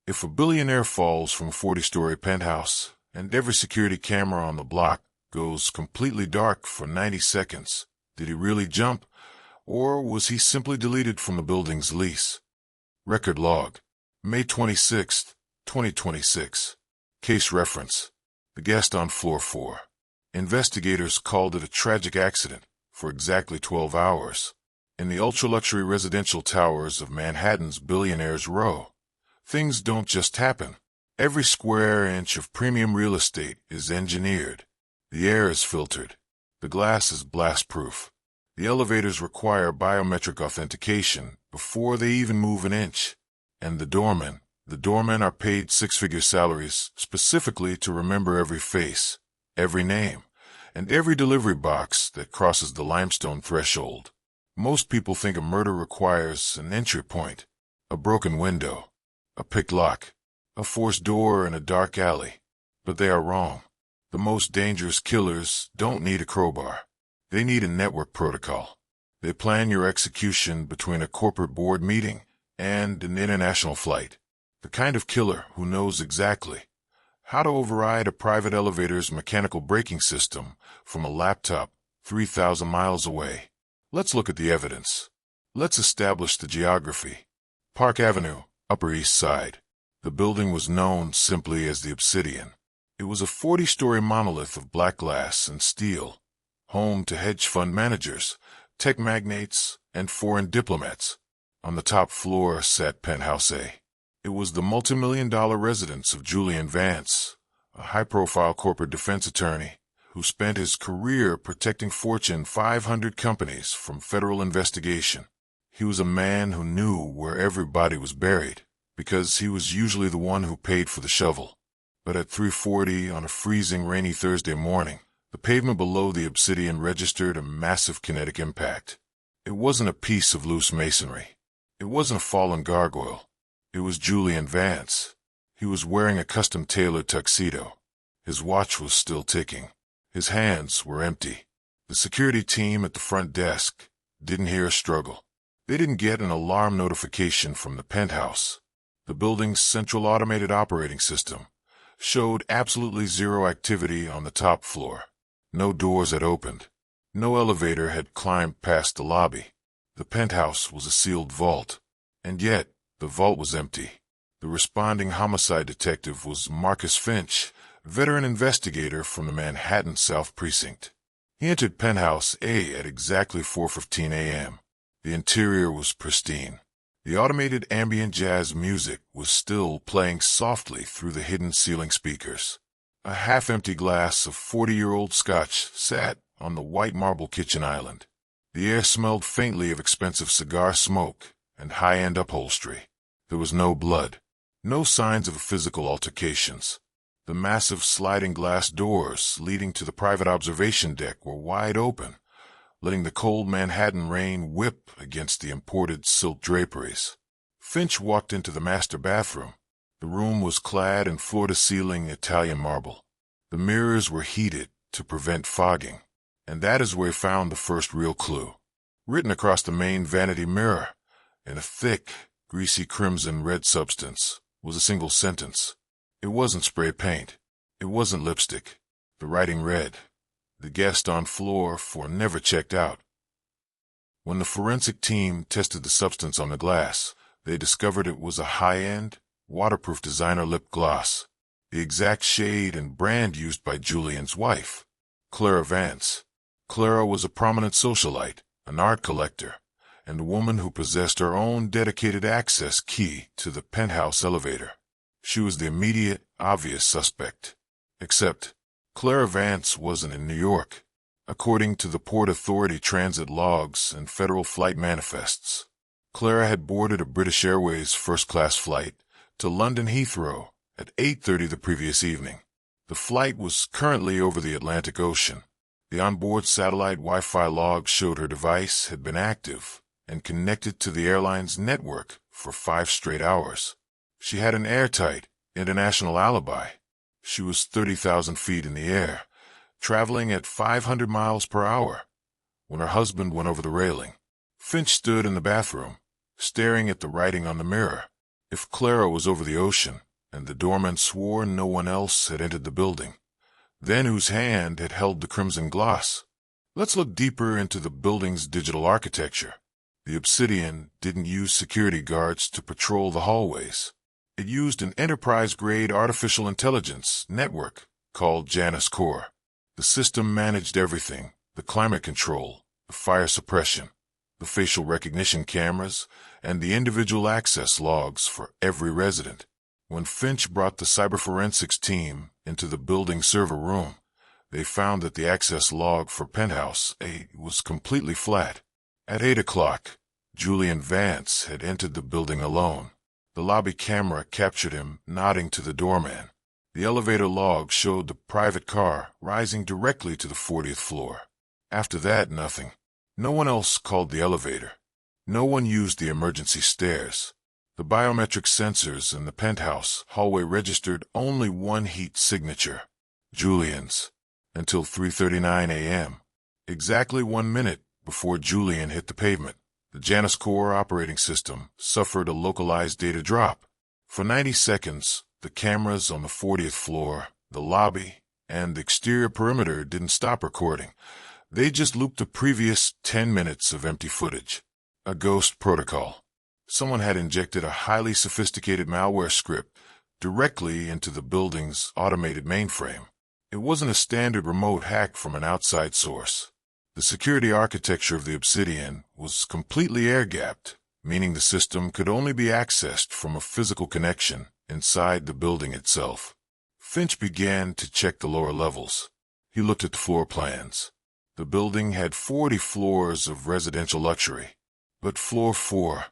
If a billionaire falls from a 40-story penthouse and every security camera on the block goes completely dark for 90 seconds, did he really jump, or was he simply deleted from the building's lease? Record log, May 26, 2026. Case reference, the guest on floor 4. Investigators called it a tragic accident for exactly 12 hours. In the ultra-luxury residential towers of Manhattan's Billionaires Row, things don't just happen. Every square inch of premium real estate is engineered. The air is filtered. The glass is blast-proof. The elevators require biometric authentication before they even move an inch. And the doormen are paid six-figure salaries specifically to remember every face, every name, and every delivery box that crosses the limestone threshold. Most people think a murder requires an entry point, a broken window, a picked lock, a forced door in a dark alley. But they are wrong. The most dangerous killers don't need a crowbar. They need a network protocol. They plan your execution between a corporate board meeting and an international flight. The kind of killer who knows exactly how to override a private elevator's mechanical braking system from a laptop 3,000 miles away. Let's look at the evidence. Let's establish the geography. Park Avenue, Upper East Side. The building was known simply as the Obsidian. It was a 40-story monolith of black glass and steel, home to hedge fund managers, tech magnates, and foreign diplomats. On the top floor sat Penthouse A. It was the multimillion-dollar residence of Julian Vance, a high-profile corporate defense attorney who spent his career protecting Fortune 500 companies from federal investigation. He was a man who knew where every body was buried, because he was usually the one who paid for the shovel. But at 3:40 on a freezing rainy Thursday morning, the pavement below the Obsidian registered a massive kinetic impact. It wasn't a piece of loose masonry. It wasn't a fallen gargoyle. It was Julian Vance. He was wearing a custom-tailored tuxedo. His watch was still ticking. His hands were empty. The security team at the front desk didn't hear a struggle. They didn't get an alarm notification from the penthouse. The building's central automated operating system showed absolutely zero activity on the top floor. No doors had opened. No elevator had climbed past the lobby. The penthouse was a sealed vault, and yet the vault was empty. The responding homicide detective was Marcus Finch, veteran investigator from the Manhattan South Precinct. He entered Penthouse A at exactly 4:15 a.m. The interior was pristine. The automated ambient jazz music was still playing softly through the hidden ceiling speakers. A half-empty glass of 40-year-old scotch sat on the white marble kitchen island. The air smelled faintly of expensive cigar smoke and high-end upholstery. There was no blood, no signs of physical altercations. The massive sliding glass doors leading to the private observation deck were wide open, letting the cold Manhattan rain whip against the imported silk draperies. Finch walked into the master bathroom. The room was clad in floor-to-ceiling Italian marble. The mirrors were heated to prevent fogging, and that is where he found the first real clue. Written across the main vanity mirror, in a thick, greasy crimson-red substance, was a single sentence. It wasn't spray paint. It wasn't lipstick. The writing read, "The guest on floor 4 never checked out." When the forensic team tested the substance on the glass, they discovered it was a high-end, waterproof designer lip gloss, the exact shade and brand used by Julian's wife, Clara Vance. Clara was a prominent socialite, an art collector, and a woman who possessed her own dedicated access key to the penthouse elevator. She was the immediate, obvious suspect. Except Clara Vance wasn't in New York, according to the Port Authority transit logs and federal flight manifests. Clara had boarded a British Airways first-class flight to London Heathrow at 8:30 the previous evening. The flight was currently over the Atlantic Ocean. The onboard satellite Wi-Fi log showed her device had been active and connected to the airline's network for 5 straight hours. She had an airtight, international alibi. She was 30,000 feet in the air, traveling at 500 miles per hour, when her husband went over the railing. Finch stood in the bathroom, staring at the writing on the mirror. if Clara was over the ocean, and the doorman swore no one else had entered the building, then whose hand had held the crimson gloss? Let's look deeper into the building's digital architecture. The Obsidian didn't use security guards to patrol the hallways. It used an enterprise-grade artificial intelligence network called Janus Core. The system managed everything: the climate control, the fire suppression, the facial recognition cameras, and the individual access logs for every resident. When Finch brought the cyberforensics team into the building server room, they found that the access log for Penthouse A was completely flat. At 8 o'clock, Julian Vance had entered the building alone. The lobby camera captured him nodding to the doorman. The elevator log showed the private car rising directly to the 40th floor. After that, nothing. No one else called the elevator. No one used the emergency stairs. The biometric sensors in the Penthouse hallway registered only one heat signature: Julian's, until 3:39 a.m. Exactly 1 minute before Julian hit the pavement, the Janus Core operating system suffered a localized data drop. For 90 seconds, the cameras on the 40th floor, the lobby, and the exterior perimeter didn't stop recording. They just looped the previous 10 minutes of empty footage. A ghost protocol. Someone had injected a highly sophisticated malware script directly into the building's automated mainframe. It wasn't a standard remote hack from an outside source. The security architecture of the Obsidian was completely air-gapped, meaning the system could only be accessed from a physical connection inside the building itself. Finch began to check the lower levels. He looked at the floor plans. The building had 40 floors of residential luxury. But floor 4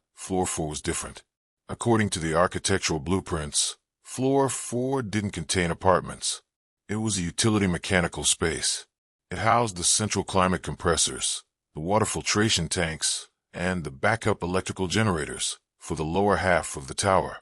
was different. According to the architectural blueprints, floor 4 didn't contain apartments. It was a utility mechanical space. It housed the central climate compressors, the water filtration tanks, and the backup electrical generators for the lower half of the tower.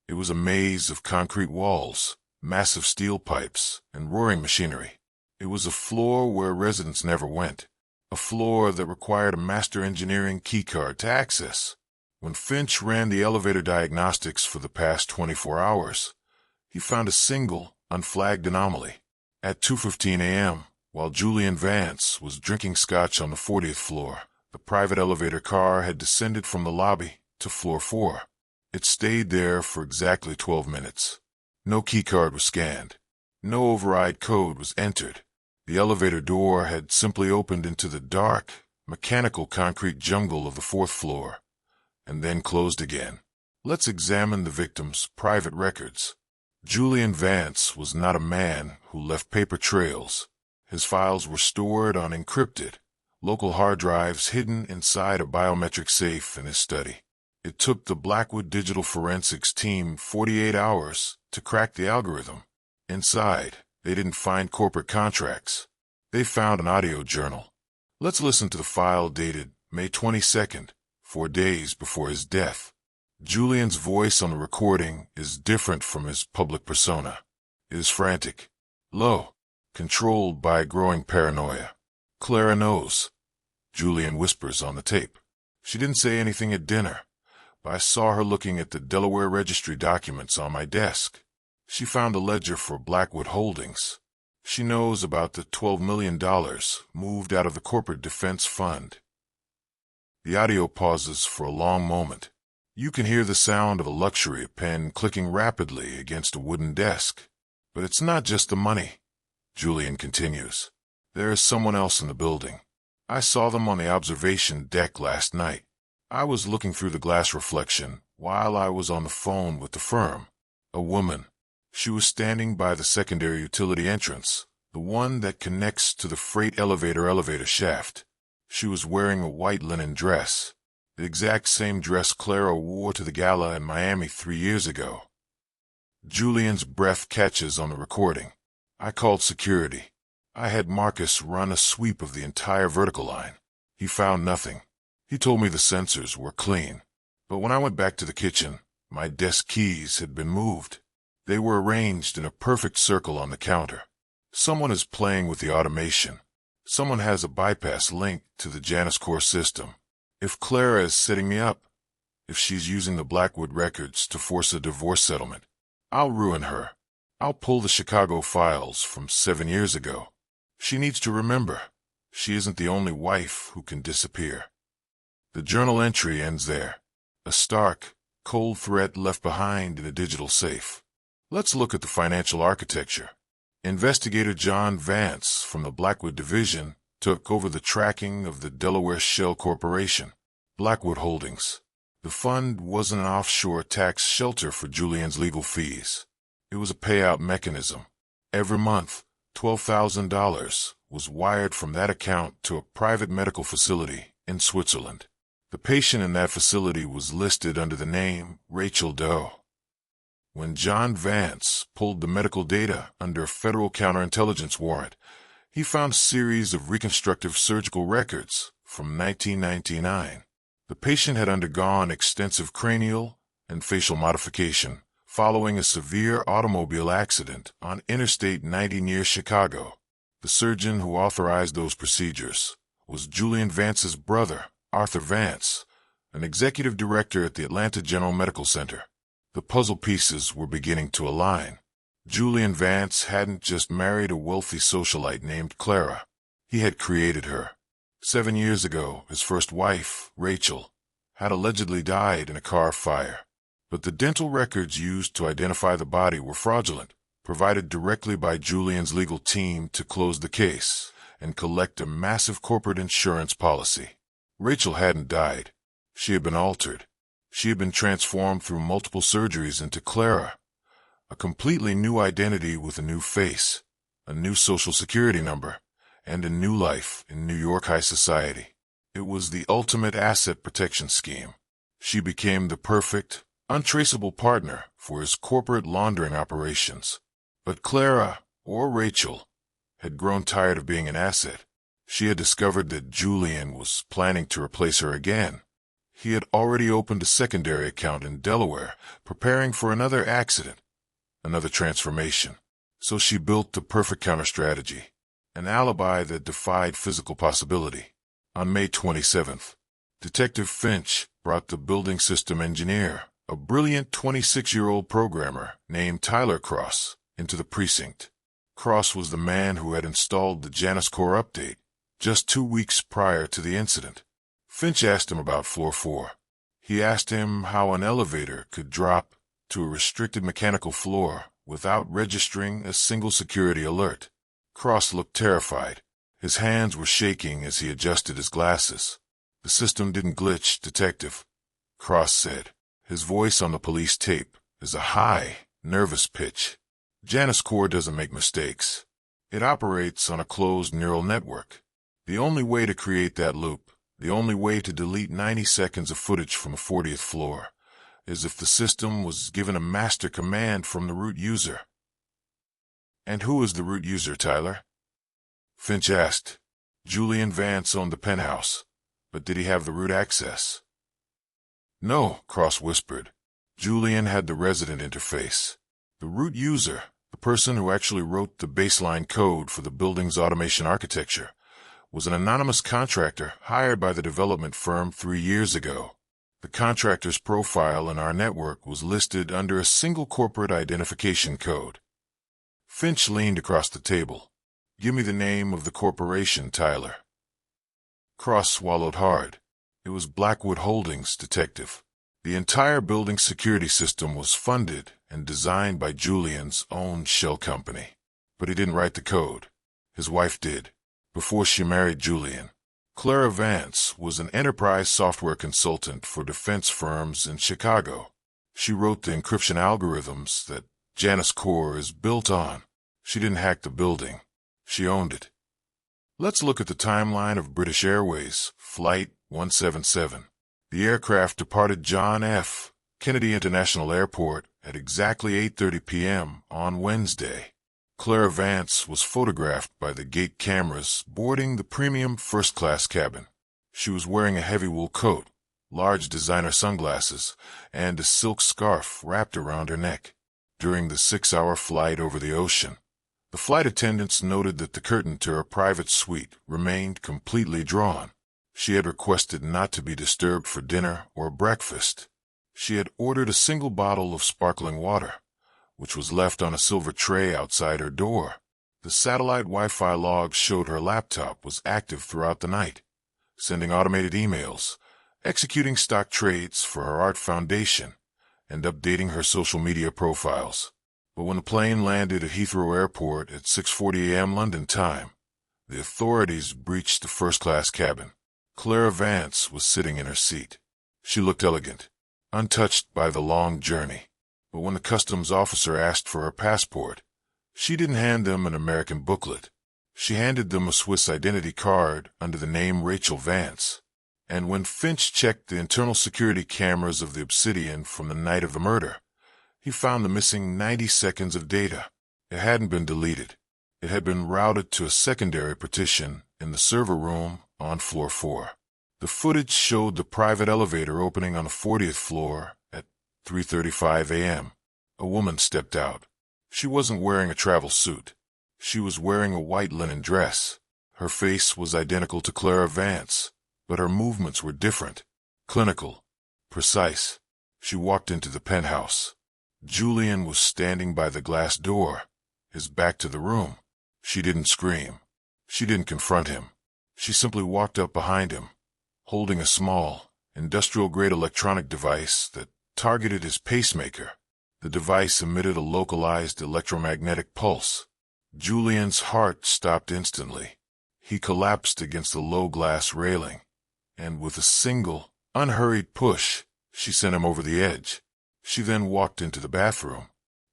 It was a maze of concrete walls, massive steel pipes, and roaring machinery. It was a floor where residents never went, a floor that required a master engineering keycard to access. When Finch ran the elevator diagnostics for the past 24 hours, he found a single, unflagged anomaly. At 2:15 a.m., while Julian Vance was drinking scotch on the 40th floor, the private elevator car had descended from the lobby to floor 4. It stayed there for exactly 12 minutes. No keycard was scanned. No override code was entered. The elevator door had simply opened into the dark, mechanical concrete jungle of the 4th floor, and then closed again. Let's examine the victim's private records. Julian Vance was not a man who left paper trails. His files were stored on encrypted, local hard drives hidden inside a biometric safe in his study. It took the Blackwood digital forensics team 48 hours to crack the algorithm. Inside, they didn't find corporate contracts. They found an audio journal. Let's listen to the file dated May 22nd, 4 days before his death. Julian's voice on the recording is different from his public persona. It is frantic, low, controlled by growing paranoia. Clara knows, Julian whispers on the tape. She didn't say anything at dinner, but I saw her looking at the Delaware registry documents on my desk. She found a ledger for Blackwood Holdings. She knows about the $12 million moved out of the corporate defense fund. The audio pauses for a long moment. You can hear the sound of a luxury pen clicking rapidly against a wooden desk. But it's not just the money, Julian continues. There is someone else in the building. I saw them on the observation deck last night. I was looking through the glass reflection while I was on the phone with the firm. A woman. She was standing by the secondary utility entrance, the one that connects to the freight elevator shaft. She was wearing a white linen dress, the exact same dress Clara wore to the gala in Miami 3 years ago. Julian's breath catches on the recording. I called security. I had Marcus run a sweep of the entire vertical line. He found nothing. He told me the sensors were clean. But when I went back to the kitchen, my desk keys had been moved. They were arranged in a perfect circle on the counter. Someone is playing with the automation. Someone has a bypass linked to the Janus Core system. If Clara is setting me up, if she's using the Blackwood records to force a divorce settlement. I'll ruin her. I'll pull the Chicago files from 7 years ago. She needs to remember, she isn't the only wife who can disappear. The journal entry ends there, a stark, cold threat left behind in a digital safe. Let's look at the financial architecture. Investigator John Vance from the Blackwood Division took over the tracking of the Delaware Shell Corporation, Blackwood Holdings. The fund wasn't an offshore tax shelter for Julian's legal fees. It was a payout mechanism. Every month, $12,000 was wired from that account to a private medical facility in Switzerland. The patient in that facility was listed under the name Rachel Doe. When John Vance pulled the medical data under a federal counterintelligence warrant, he found a series of reconstructive surgical records from 1999. The patient had undergone extensive cranial and facial modification following a severe automobile accident on Interstate 90 near Chicago. The surgeon who authorized those procedures was Julian Vance's brother, Arthur Vance, an executive director at the Atlanta General Medical Center. The puzzle pieces were beginning to align. Julian Vance hadn't just married a wealthy socialite named Clara. He had created her. 7 years ago, his first wife, Rachel, had allegedly died in a car fire. But the dental records used to identify the body were fraudulent, provided directly by Julian's legal team to close the case and collect a massive corporate insurance policy. Rachel hadn't died. She had been altered. She had been transformed through multiple surgeries into Clara, a completely new identity with a new face, a new social security number, and a new life in New York high society. It was the ultimate asset protection scheme. She became the perfect, untraceable partner for his corporate laundering operations. But Clara, or Rachel, had grown tired of being an asset. She had discovered that Julian was planning to replace her again. He had already opened a secondary account in Delaware, preparing for another accident, another transformation. So she built the perfect counter-strategy, an alibi that defied physical possibility. On May 27th, Detective Finch brought the building system engineer, a brilliant 26-year-old programmer named Tyler Cross, into the precinct. Cross was the man who had installed the Janus Core update just 2 weeks prior to the incident. Finch asked him about Floor 4. He asked him how an elevator could drop to a restricted mechanical floor without registering a single security alert. Cross looked terrified. His hands were shaking as he adjusted his glasses. "The system didn't glitch, Detective," Cross said. His voice on the police tape is a high, nervous pitch. "Janus Core doesn't make mistakes. It operates on a closed neural network. The only way to create that loop, the only way to delete 90 seconds of footage from the 40th floor, is if the system was given a master command from the root user." "And who is the root user, Tyler?" Finch asked. Julian Vance owned the Penthouse, but did he have the root access? "No," Cross whispered. Julian had the resident interface. The root user, the person who actually wrote the baseline code for the building's automation architecture, was an anonymous contractor hired by the development firm 3 years ago. The contractor's profile in our network was listed under a single corporate identification code. Finch leaned across the table. "Give me the name of the corporation, Tyler." Cross swallowed hard. It was Blackwood Holdings, Detective. The entire building security system was funded and designed by Julian's own shell company. But he didn't write the code. His wife did, before she married Julian. Clara Vance was an enterprise software consultant for defense firms in Chicago. She wrote the encryption algorithms that Janus Core is built on. She didn't hack the building. She owned it. Let's look at the timeline of British Airways Flight 177. The aircraft departed John F. Kennedy International Airport at exactly 8:30 p.m. on Wednesday. Clara Vance was photographed by the gate cameras boarding the premium first-class cabin. She was wearing a heavy wool coat, large designer sunglasses, and a silk scarf wrapped around her neck. During the 6-hour flight over the ocean, the flight attendants noted that the curtain to her private suite remained completely drawn. She had requested not to be disturbed for dinner or breakfast. She had ordered a single bottle of sparkling water, which was left on a silver tray outside her door. The satellite Wi-Fi logs showed her laptop was active throughout the night, sending automated emails, executing stock trades for her art foundation, and updating her social media profiles. But when the plane landed at Heathrow Airport at 6:40 a.m. London time, the authorities breached the first-class cabin. Clara Vance was sitting in her seat. She looked elegant, untouched by the long journey. But when the customs officer asked for her passport, she didn't hand them an American booklet. She handed them a Swiss identity card under the name Rachel Vance. And when Finch checked the internal security cameras of the Obsidian from the night of the murder, he found the missing 90 seconds of data. It hadn't been deleted. It had been routed to a secondary partition in the server room on floor 4. The footage showed the private elevator opening on the 40th floor at 3:35 a.m. A woman stepped out. She wasn't wearing a travel suit. She was wearing a white linen dress. Her face was identical to Clara Vance, but her movements were different, clinical, precise. She walked into the penthouse. Julian was standing by the glass door, his back to the room. She didn't scream. She didn't confront him. She simply walked up behind him, holding a small, industrial-grade electronic device that targeted his pacemaker. The device emitted a localized electromagnetic pulse. Julian's heart stopped instantly. He collapsed against the low glass railing, and with a single, unhurried push, she sent him over the edge. She then walked into the bathroom.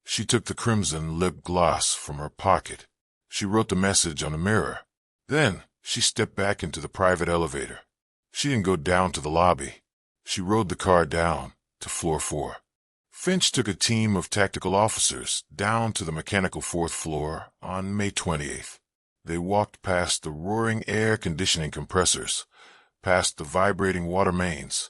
She took the crimson lip gloss from her pocket. She wrote the message on the mirror. Then she stepped back into the private elevator. She didn't go down to the lobby. She rode the car down to floor 4. Finch took a team of tactical officers down to the mechanical 4th floor on May 28th. They walked past the roaring air conditioning compressors, past the vibrating water mains,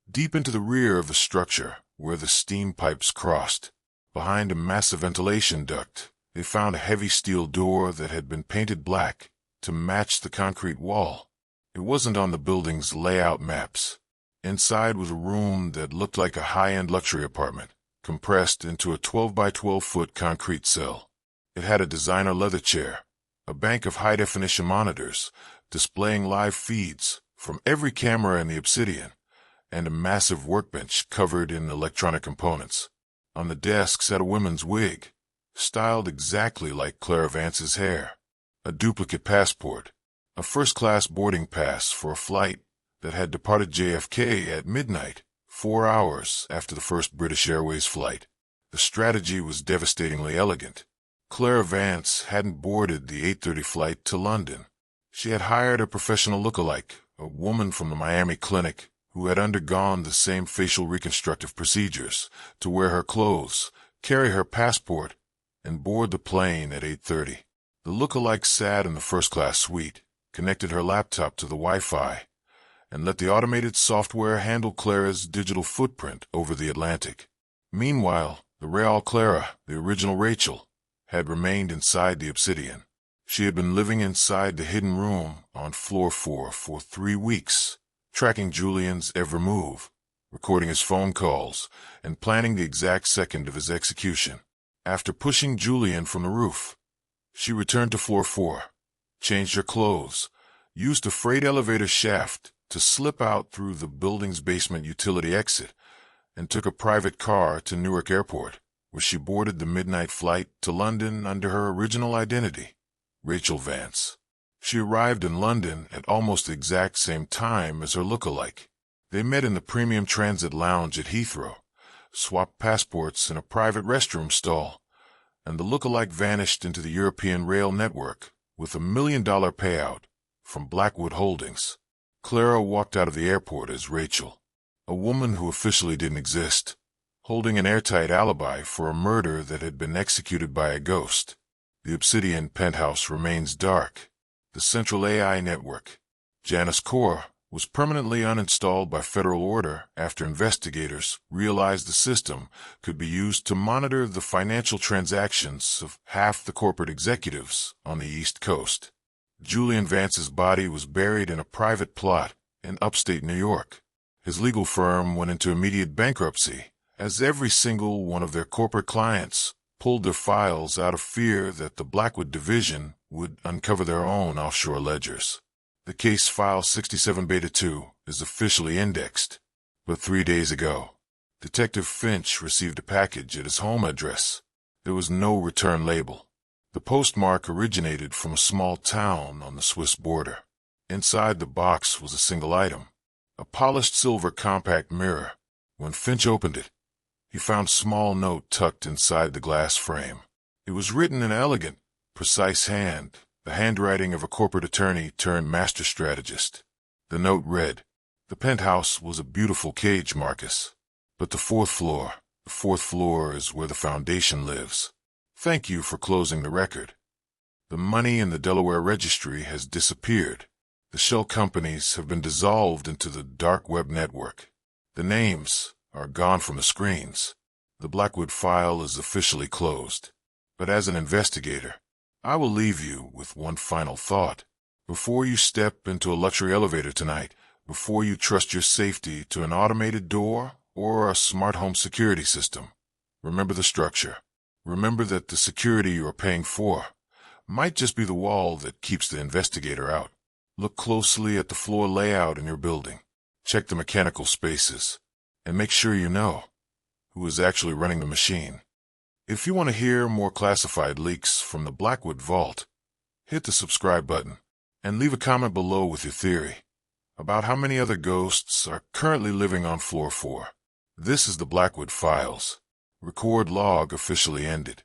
deep into the rear of the structure where the steam pipes crossed. Behind a massive ventilation duct, they found a heavy steel door that had been painted black to match the concrete wall. It wasn't on the building's layout maps. Inside was a room that looked like a high-end luxury apartment, compressed into a 12-by-12-foot concrete cell. It had a designer leather chair, a bank of high-definition monitors displaying live feeds from every camera in the Obsidian, and a massive workbench covered in electronic components. On the desk sat a woman's wig, styled exactly like Clara Vance's hair, a duplicate passport, a first-class boarding pass for a flight that had departed JFK at midnight, 4 hours after the first British Airways flight. The strategy was devastatingly elegant. Clara Vance hadn't boarded the 8:30 flight to London. She had hired a professional lookalike, a woman from the Miami clinic who had undergone the same facial reconstructive procedures, to wear her clothes, carry her passport, and board the plane at 8:30. The lookalike sat in the first-class suite, connected her laptop to the Wi-Fi, and let the automated software handle Clara's digital footprint over the Atlantic. Meanwhile, the real Clara, the original Rachel, had remained inside the Obsidian. She had been living inside the hidden room on floor 4 for 3 weeks, tracking Julian's every move, recording his phone calls, and planning the exact second of his execution. After pushing Julian from the roof, she returned to floor 4, changed her clothes, used a freight elevator shaft to slip out through the building's basement utility exit, and took a private car to Newark Airport, where she boarded the midnight flight to London under her original identity, Rachel Vance. She arrived in London at almost the exact same time as her lookalike. They met in the premium transit lounge at Heathrow, swapped passports in a private restroom stall, and the lookalike vanished into the European rail network with $1 million payout from Blackwood Holdings. Clara walked out of the airport as Rachel, a woman who officially didn't exist, holding an airtight alibi for a murder that had been executed by a ghost. The Obsidian penthouse remains dark. The central AI network, Janus Core, was permanently uninstalled by federal order after investigators realized the system could be used to monitor the financial transactions of half the corporate executives on the East Coast. Julian Vance's body was buried in a private plot in upstate New York. His legal firm went into immediate bankruptcy, as every single one of their corporate clients pulled their files out of fear that the Blackwood division would uncover their own offshore ledgers. The case file 67 Beta 2 is officially indexed, but 3 days ago, Detective Finch received a package at his home address. There was no return label. The postmark originated from a small town on the Swiss border. Inside the box was a single item, a polished silver compact mirror. When Finch opened it, he found a small note tucked inside the glass frame. It was written in elegant, precise hand, the handwriting of a corporate attorney turned master strategist. The note read, "The penthouse was a beautiful cage, Marcus, but the fourth floor is where the foundation lives. Thank you for closing the record. The money in the Delaware registry has disappeared. The shell companies have been dissolved into the dark web network. The names are gone from the screens. The Blackwood file is officially closed. But as an investigator, I will leave you with one final thought. Before you step into a luxury elevator tonight, before you trust your safety to an automated door or a smart home security system, remember the structure. Remember that the security you are paying for might just be the wall that keeps the investigator out. Look closely at the floor layout in your building. Check the mechanical spaces, and make sure you know who is actually running the machine. If you want to hear more classified leaks from the Blackwood Vault, hit the subscribe button and leave a comment below with your theory about how many other ghosts are currently living on floor 4. This is the Blackwood Files. Record log officially ended.